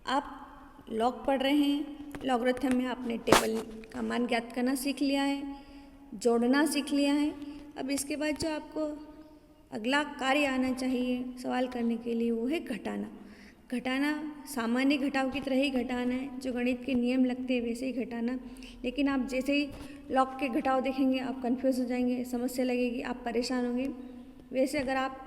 आप लॉग पढ़ रहे हैं। लॉगरिथम में आपने टेबल का मान ज्ञात करना सीख लिया है, जोड़ना सीख लिया है। अब इसके बाद जो आपको अगला कार्य आना चाहिए सवाल करने के लिए वो है घटाना। घटाना सामान्य घटाव की तरह ही घटाना है, जो गणित के नियम लगते हैं वैसे ही घटाना। लेकिन आप जैसे ही लॉग के घटाव देखेंगे आप कंफ्यूज हो जाएंगे, समस्या लगेगी, आप परेशान होंगे। वैसे अगर आप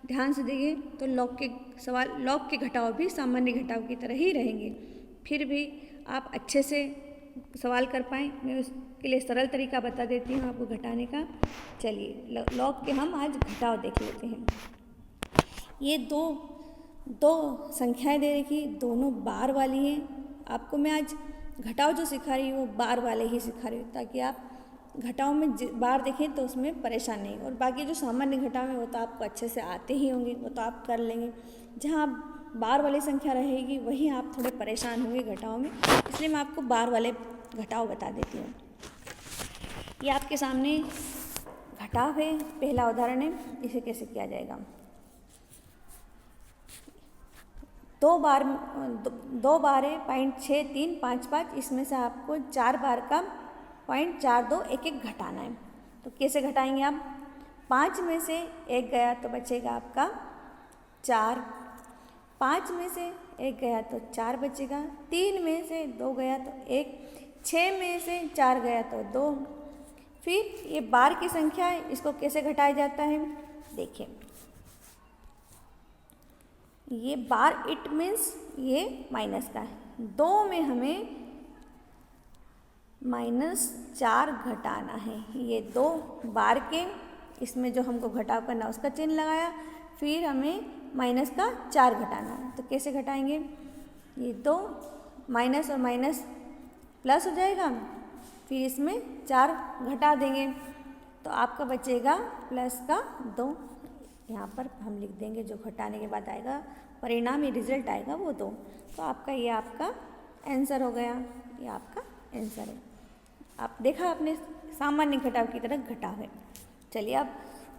ध्यान से देखें तो लॉग के घटाव भी सामान्य घटाव की तरह ही रहेंगे। फिर भी आप अच्छे से सवाल कर पाएँ, मैं उसके लिए सरल तरीका बता देती हूँ आपको घटाने का। चलिए लॉग के हम आज घटाव देख लेते हैं। ये दो संख्याएं दे रखी, दोनों बार वाली हैं। आपको मैं आज घटाव जो सिखा रही हूँ वो बार वाले ही सिखा रही हूँ, ताकि आप घटाव में बार देखें तो उसमें परेशान नहीं। और बाकी जो सामान्य घटाव है वो तो आपको अच्छे से आते ही होंगे, वो तो आप कर लेंगे। जहाँ बार वाली संख्या रहेगी वहीं आप थोड़े परेशान होंगे घटाव में, इसलिए मैं आपको बार वाले घटाव बता देती हूँ। ये आपके सामने घटाव है, पहला उदाहरण है, इसे कैसे किया जाएगा। दो बार है 0.6355, इसमें से आपको 4 बार का 0.4211 घटाना है। तो कैसे घटाएंगे आप? 5 में से 1 गया तो बचेगा आपका 4, 5 में से 1 गया तो 4 बचेगा, 3 में से 2 गया तो 1, 6 में से 4 गया तो 2। फिर ये बार की संख्या है, इसको कैसे घटाया जाता है देखिए। ये बार इट मीन्स ये माइनस का है, 2 में हमें -4 घटाना है। ये 2 बार के, इसमें जो हमको घटाव करना उसका चिन्ह लगाया, फिर हमें माइनस का 4 घटाना है। तो कैसे घटाएंगे? ये 2 माइनस और माइनस प्लस हो जाएगा, फिर इसमें 4 घटा देंगे तो आपका बचेगा प्लस का 2। यहाँ पर हम लिख देंगे जो घटाने के बाद आएगा परिणाम, ये रिजल्ट आएगा वो 2। तो आपका ये आपका आंसर हो गया, ये आपका आंसर है। आप देखा आपने सामान्य घटाव की तरह घटाव है। चलिए अब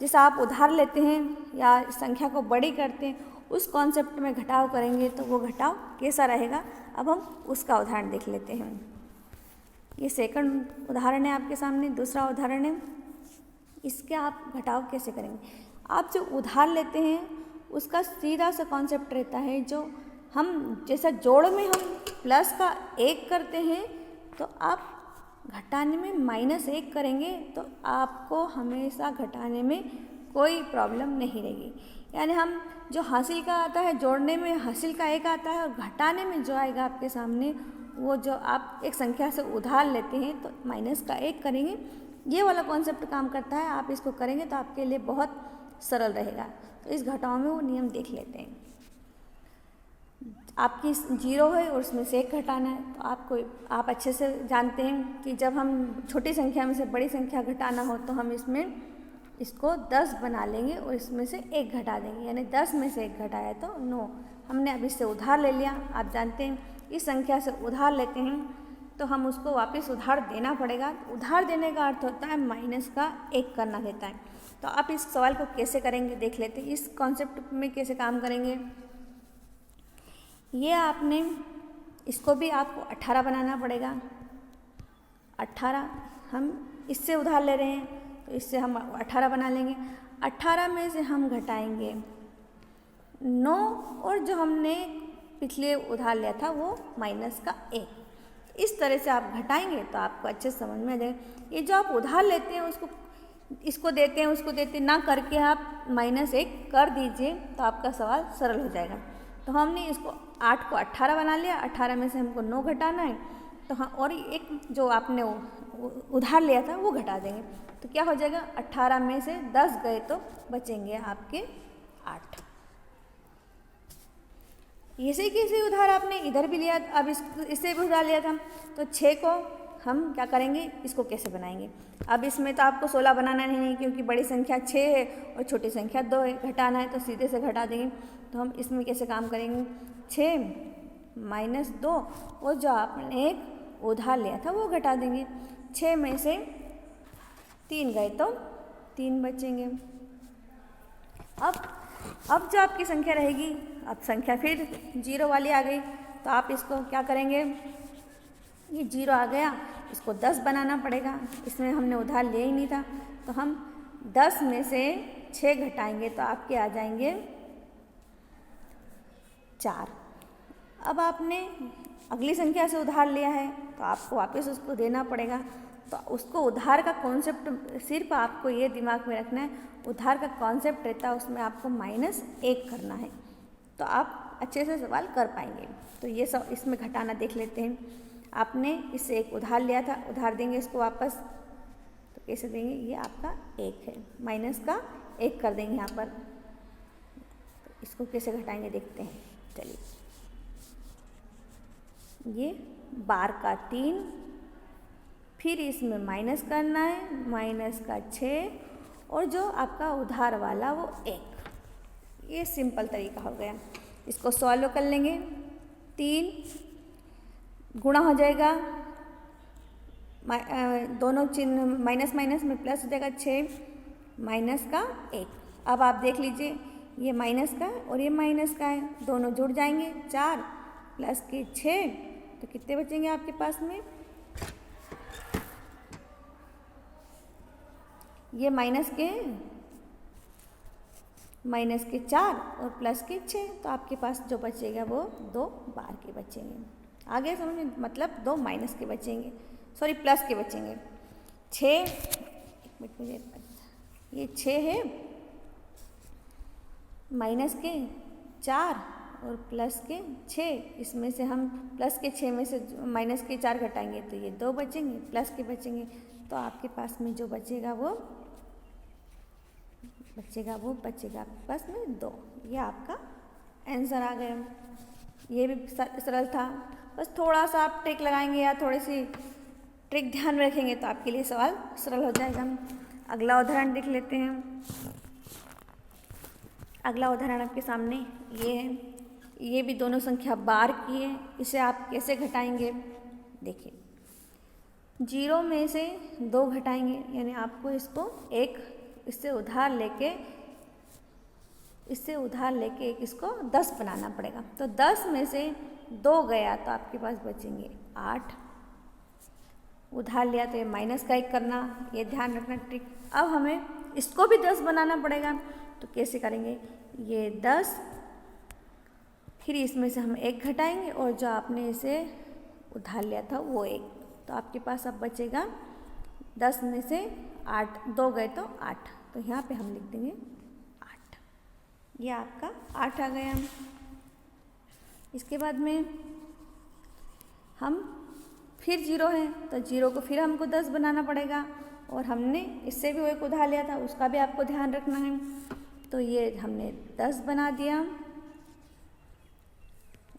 जैसा आप उधार लेते हैं या संख्या को बड़ी करते हैं उस कॉन्सेप्ट में घटाव करेंगे तो वो घटाव कैसा रहेगा, अब हम उसका उदाहरण देख लेते हैं। ये सेकंड उदाहरण है आपके सामने। दूसरा उदाहरण है, इसके आप घटाव कैसे करेंगे। आप जो उधार लेते हैं उसका सीधा सा कॉन्सेप्ट रहता है, जो हम जैसा जोड़ में हम प्लस का 1 करते हैं तो आप घटाने में -1 करेंगे तो आपको हमेशा घटाने में कोई प्रॉब्लम नहीं रहेगी। यानी हम जो हासिल का आता है, जोड़ने में हासिल का 1 आता है और घटाने में जो आएगा आपके सामने, वो जो आप एक संख्या से उधार लेते हैं तो -1 करेंगे। ये वाला कॉन्सेप्ट काम करता है, आप इसको करेंगे तो आपके लिए बहुत सरल रहेगा। तो इस घटाव में वो नियम देख लेते हैं। आपकी 0 है और उसमें से 1 घटाना है, तो आप अच्छे से जानते हैं कि जब हम छोटी संख्या में से बड़ी संख्या घटाना हो तो हम इसको 10 बना लेंगे और इसमें से 1 घटा देंगे, यानी 10 में से 1 घटाया तो 9। हमने अब इससे उधार ले लिया। आप जानते हैं इस संख्या से उधार लेते हैं तो हम उसको वापस उधार देना पड़ेगा। उधार देने का अर्थ होता है -1 करना रहता है। तो आप इस सवाल को कैसे करेंगे देख लेते हैं। इस कॉन्सेप्ट में कैसे काम करेंगे, ये आपने इसको भी आपको 18 बनाना पड़ेगा। 18 हम इससे उधार ले रहे हैं तो इससे हम 18 बना लेंगे। 18 में से हम घटाएंगे 9 और जो हमने पिछले उधार लिया था वो -1। इस तरह से आप घटाएंगे तो आपको अच्छे से समझ में आ जाएगा। ये जो आप उधार लेते हैं उसको इसको देते हैं उसको देते ना करके आप -1 कर दीजिए तो आपका सवाल सरल हो जाएगा। तो हमने इसको 8 को 18 बना लिया, 18 में से हमको 9 घटाना है तो हाँ, और एक जो आपने उधार लिया था वो घटा देंगे तो क्या हो जाएगा, 18 में से 10 गए तो बचेंगे आपके 8। ऐसे कैसे उधार आपने इधर भी लिया, अब इससे भी उधार लिया था तो 6 को हम क्या करेंगे, इसको कैसे बनाएंगे। अब इसमें तो आपको 16 बनाना नहीं है क्योंकि बड़ी संख्या 6 है और छोटी संख्या 2 है, घटाना है तो सीधे से घटा देंगे। तो हम इसमें कैसे काम करेंगे, 6 - 2 और जो आपने एक उधार लिया था वो घटा देंगे। 6 में से 3 गए तो 3 बचेंगे। अब जो आपकी संख्या रहेगी, अब संख्या फिर 0 वाली आ गई तो आप इसको क्या करेंगे, ये 0 आ गया, इसको 10 बनाना पड़ेगा, इसमें हमने उधार लिया ही नहीं था, तो हम 10 में से 6 घटाएंगे तो आपके आ जाएंगे 4। अब आपने अगली संख्या से उधार लिया है तो आपको वापस उसको देना पड़ेगा, तो उसको उधार का कॉन्सेप्ट सिर्फ आपको ये दिमाग में रखना है, उधार का कॉन्सेप्ट रहता है उसमें आपको -1 करना है, तो आप अच्छे से सवाल कर पाएंगे। तो ये सब इसमें घटाना देख लेते हैं। आपने इससे एक उधार लिया था, उधार देंगे इसको वापस, तो कैसे देंगे, ये आपका 1 है, -1 कर देंगे यहाँ पर। तो इसको कैसे घटाएंगे देखते हैं, चलिए। ये 12 का 3, फिर इसमें माइनस करना है, -6, और जो आपका उधार वाला वो 1। ये सिंपल तरीका हो गया। इसको सॉल्व कर लेंगे, 3 गुणा हो जाएगा, दोनों चिन्ह माइनस माइनस में प्लस हो जाएगा, 6 -1। अब आप देख लीजिए, ये माइनस का और ये माइनस का है, दोनों जुड़ जाएंगे, 4 + 6, तो कितने बचेंगे आपके पास में, ये माइनस के 4 और प्लस के 6, तो आपके पास जो बचेगा वो 2 बार के बचेंगे। आगे समझ में, मतलब 2 माइनस के बचेंगे, सॉरी प्लस के बचेंगे। 6, एक मिनट मुझे, ये 6 है, माइनस के 4 और प्लस के 6, इसमें से हम प्लस के 6 में से माइनस के 4 घटाएंगे तो ये 2 बचेंगे, प्लस के बचेंगे, तो आपके पास में जो बचेगा वो बचेगा आपके पास में 2। ये आपका आंसर आ गया। ये भी सरल था, बस थोड़ा सा आप ट्रिक लगाएंगे या थोड़ी सी ट्रिक ध्यान में रखेंगे तो आपके लिए सवाल सरल हो जाएगा। अगला उदाहरण देख लेते हैं। अगला उदाहरण आपके सामने ये है, ये भी दोनों संख्या बार की है, इसे आप कैसे घटाएंगे देखिए। 0 में से 2 घटाएंगे, यानी आपको इसको इससे उधार लेके एक इसको 10 बनाना पड़ेगा। तो 10 में से 2 गया तो आपके पास बचेंगे 8। उधार लिया तो ये -1 करना, ये ध्यान रखना ट्रिक। अब हमें इसको भी 10 बनाना पड़ेगा, तो कैसे करेंगे, ये 10, फिर इसमें से हम 1 घटाएंगे और जो आपने इसे उधार लिया था वो 1, तो आपके पास अब बचेगा 10 में से 8, 2 गए तो 8, तो यहाँ पे हम लिख देंगे 8। ये आपका 8 आ गया। इसके बाद में हम फिर 0 है, तो 0 को फिर हमको 10 बनाना पड़ेगा, और हमने इससे भी वो एक उधार लिया था, उसका भी आपको ध्यान रखना है। तो ये हमने 10 बना दिया,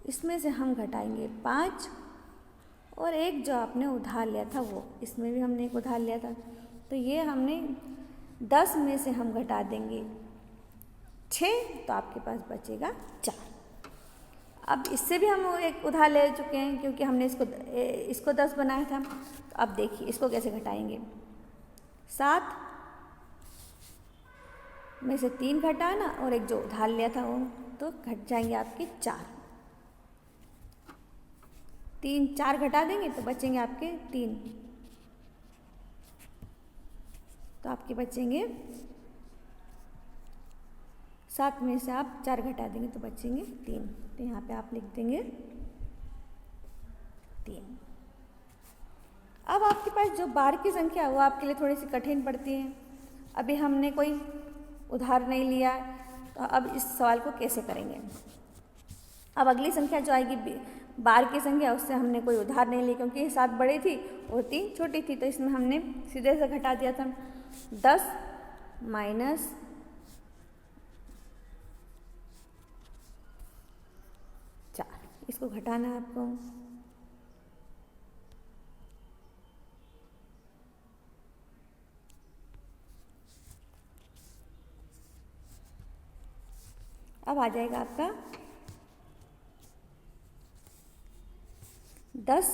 इसमें से हम घटाएंगे 5, और एक जो आपने उधार लिया था वो, इसमें भी हमने एक उधार लिया था, तो ये हमने 10 में से हम घटा देंगे 6, तो आपके पास बचेगा 4। अब इससे भी हम एक उधार ले चुके हैं क्योंकि हमने इसको 10 बनाया था। तो अब देखिए इसको कैसे घटाएंगे, 7 में से 3 घटाना और एक जो उधार लिया था वो, तो घट जाएंगे आपके 4। 3 4 घटा देंगे तो बचेंगे आपके 3, तो आपके बचेंगे 7 में से आप 4 घटा देंगे तो बचेंगे 3, तो यहाँ पे आप लिख देंगे 3। अब आपके पास जो बार की संख्या है वो आपके लिए थोड़ी सी कठिन पड़ती है। अभी हमने कोई उधार नहीं लिया, तो अब इस सवाल को कैसे करेंगे। अब अगली संख्या जो आएगी बार की संख्या, उससे हमने कोई उधार नहीं ली क्योंकि ये 7 बड़ी थी और 3 छोटी थी, तो इसमें हमने सीधे से घटा दिया था। 10 माइनस 4, इसको घटाना है आपको। अब आ जाएगा आपका 10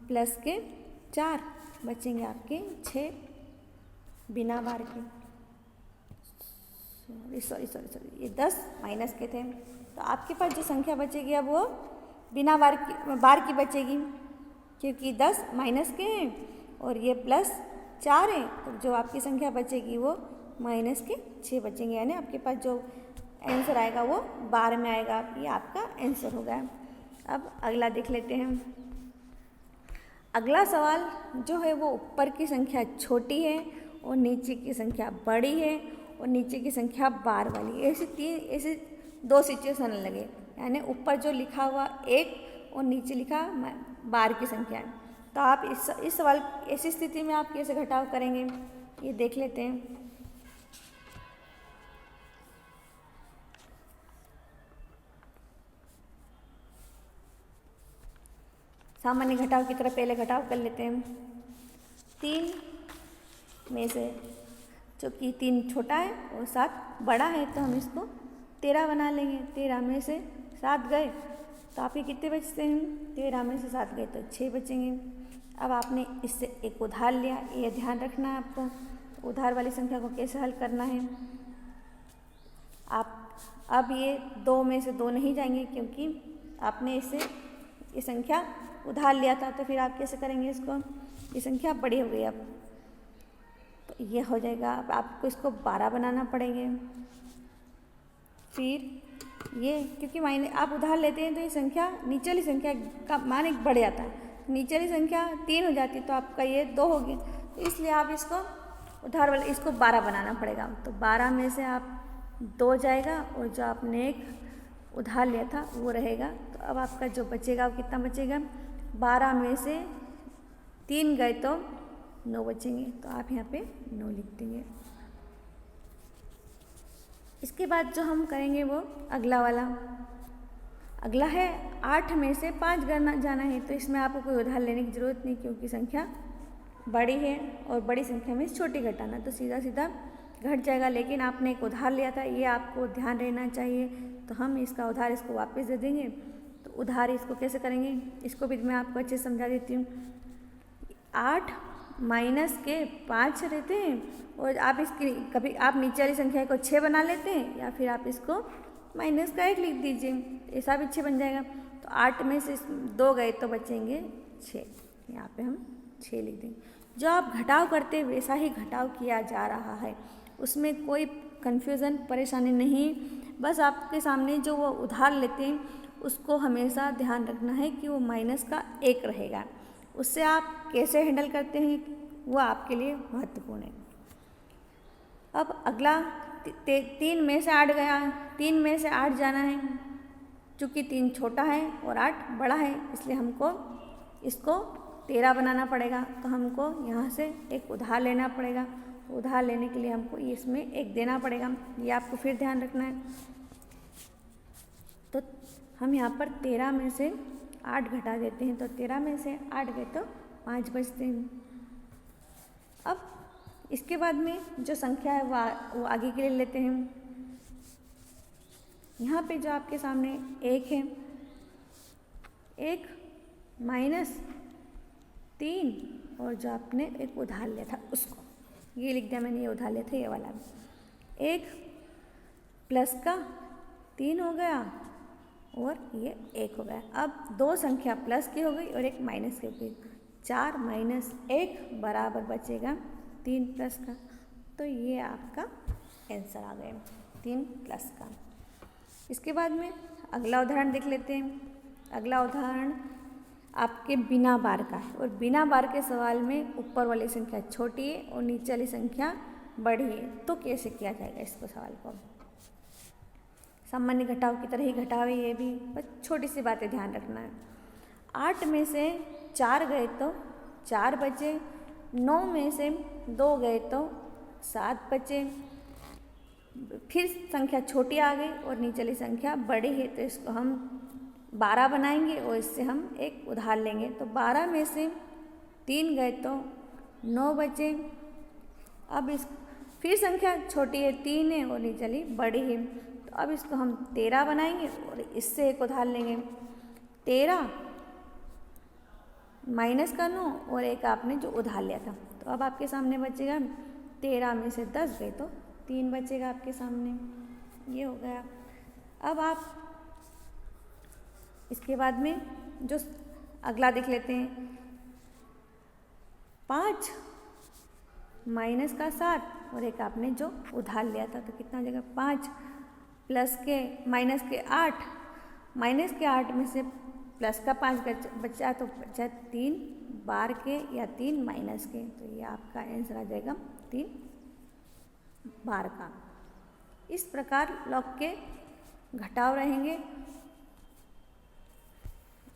प्लस के 4 बचेंगे आपके 6, बिना बार के, सॉरी ये 10 माइनस के थे, तो आपके पास जो संख्या बचेगी अब वो बिना बार की बचेगी, क्योंकि 10 माइनस के हैं और ये +4 है, तो जो आपकी संख्या बचेगी वो माइनस के 6 बचेंगे, यानी आपके पास जो आंसर आएगा वो बार में आएगा। ये आपका आंसर हो गया। अब अगला देख लेते हैं। अगला सवाल जो है वो ऊपर की संख्या छोटी है और नीचे की संख्या बड़ी है और नीचे की संख्या बार वाली, ऐसे 2 सिचुएशन लगे, यानी ऊपर जो लिखा हुआ 1 और नीचे लिखा बार की संख्या है। तो आप इस सवाल ऐसी स्थिति में आप कैसे घटाव करेंगे ये देख लेते हैं। सामान्य घटाव की तरह पहले घटाव कर लेते हैं। 3 में से चूँकि 3 छोटा है और 7 बड़ा है तो हम इसको 13 बना लेंगे। 13 में से 7 गए तो आपके कितने बचते हैं? 13 में से 7 गए तो 6 बचेंगे। अब आपने इससे एक उधार लिया, ये ध्यान रखना है आपको, उधार वाली संख्या को कैसे हल करना है। आप अब ये 2 में से 2 नहीं जाएंगे, क्योंकि आपने इससे ये संख्या उधार लिया था, तो फिर आप कैसे करेंगे इसको? ये संख्या बड़ी हो गई अब, तो ये हो जाएगा। अब आपको इसको 12 बनाना पड़ेंगे। फिर ये क्योंकि मायने आप उधार लेते हैं तो ये संख्या नीचे वाली संख्या का मान एक बढ़ जाता है, नीचे वाली संख्या 3 हो जाती है, तो आपका ये 2 हो गया, तो इसलिए आप इसको उधार वाले इसको 12 बनाना पड़ेगा। तो 12 में से आप 2 जाएगा और जो आपने एक उधार लिया था वो रहेगा। तो अब आपका जो बचेगा वो कितना बचेगा? 12 में से 3 गए तो 9 बचेंगे, तो आप यहाँ पे 9 लिख देंगे। इसके बाद जो हम करेंगे वो अगला वाला, अगला है 8 में से 5 जाना है, तो इसमें आपको कोई उधार लेने की ज़रूरत नहीं, क्योंकि संख्या बड़ी है और बड़ी संख्या में छोटी घटाना, तो सीधा सीधा घट जाएगा। लेकिन आपने एक उधार लिया था, ये आपको ध्यान रहना चाहिए, तो हम इसका उधार इसको वापस दे देंगे। तो उधार इसको कैसे करेंगे इसको भी मैं आपको अच्छे से समझा देती हूँ। 8 माइनस के 5 रहते हैं, और आप इसकी कभी आप नीचे वाली संख्या को 6 बना लेते हैं, या फिर आप इसको माइनस का 1 लिख दीजिए, ऐसा भी 6 बन जाएगा। तो 8 में से 2 गए तो बचेंगे 6, यहाँ पे हम 6 लिख देंगे। जो आप घटाव करते हैं वैसा ही घटाव किया जा रहा है, उसमें कोई कन्फ्यूज़न परेशानी नहीं। बस आपके सामने जो वो उधार लेते हैं उसको हमेशा ध्यान रखना है कि वो माइनस का 1 रहेगा। उससे आप कैसे हैंडल करते हैं वो आपके लिए महत्वपूर्ण है। अब अगला 3 में से 8 गया, 3 में से 8 जाना है, चूँकि 3 छोटा है और 8 बड़ा है, इसलिए हमको इसको 13 बनाना पड़ेगा। तो हमको यहाँ से एक उधार लेना पड़ेगा, उधार लेने के लिए हमको इसमें 1 देना पड़ेगा, ये आपको फिर ध्यान रखना है। तो हम यहाँ पर 13 में से 8 घटा देते हैं, तो 13 में से 8 गए तो 5 बचते हैं। अब इसके बाद में जो संख्या है वो आगे के लिए लेते हैं। यहाँ पे जो आपके सामने 1 है, 1 माइनस 3 और जो आपने एक उधार लिया था उसको, ये लिख दिया मैंने, ये उधार लिया था ये वाला। 1 प्लस का 3 हो गया और ये 1 हो गया। अब 2 संख्या प्लस की हो गई और 1 माइनस की हो गई। 4 माइनस 1 बराबर बचेगा 3 प्लस का, तो ये आपका आंसर आ गया 3 प्लस का। इसके बाद में अगला उदाहरण देख लेते हैं। अगला उदाहरण आपके बिना बार का है, और बिना बार के सवाल में ऊपर वाली संख्या छोटी है और नीचे वाली संख्या बड़ी है, तो कैसे किया जाएगा इसको सवाल को? सामान्य घटाव की तरह ही घटाव है ये भी, बस छोटी सी बातें ध्यान रखना है। 8 में से 4 गए तो 4 बचे, 9 में से 2 गए तो 7 बचे। फिर संख्या छोटी आ गई और नीचे वाली संख्या बड़ी है, तो इसको हम 12 बनाएंगे और इससे हम एक उधार लेंगे। तो 12 में से 3 गए तो 9 बचे। अब इस फिर संख्या छोटी है, 3 है और नीचे वाली बड़ी है, तो अब इसको हम 13 बनाएंगे और इससे एक उधार लेंगे। 13 माइनस का 9 और एक आपने जो उधार लिया था, तो अब आपके सामने बचेगा 13 में से 10 गए तो 3 बचेगा आपके सामने। ये हो गया। अब आप इसके बाद में जो अगला देख लेते हैं, 5 माइनस का 7 और एक आपने जो उधार लिया था, तो कितना हो जाएगा 5 प्लस के माइनस के 8, माइनस के 8 में से प्लस का 5 बचा तो बचा 3 बार के या 3 माइनस के, तो ये आपका आंसर आ जाएगा 3 बार का। इस प्रकार लॉग के घटाव रहेंगे।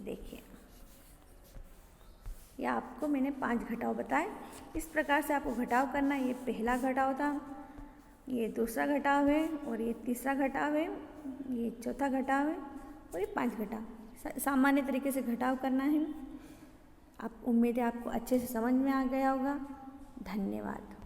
देखिए, या आपको मैंने 5 घटाव बताए। इस प्रकार से आपको घटाव करना है। ये पहला घटाव था, ये दूसरा घटाव है, और ये तीसरा घटाव है, ये चौथा घटाव है, और ये 5 घटाव। सामान्य तरीके से घटाव करना है। आप उम्मीद है आपको अच्छे से समझ में आ गया होगा। धन्यवाद।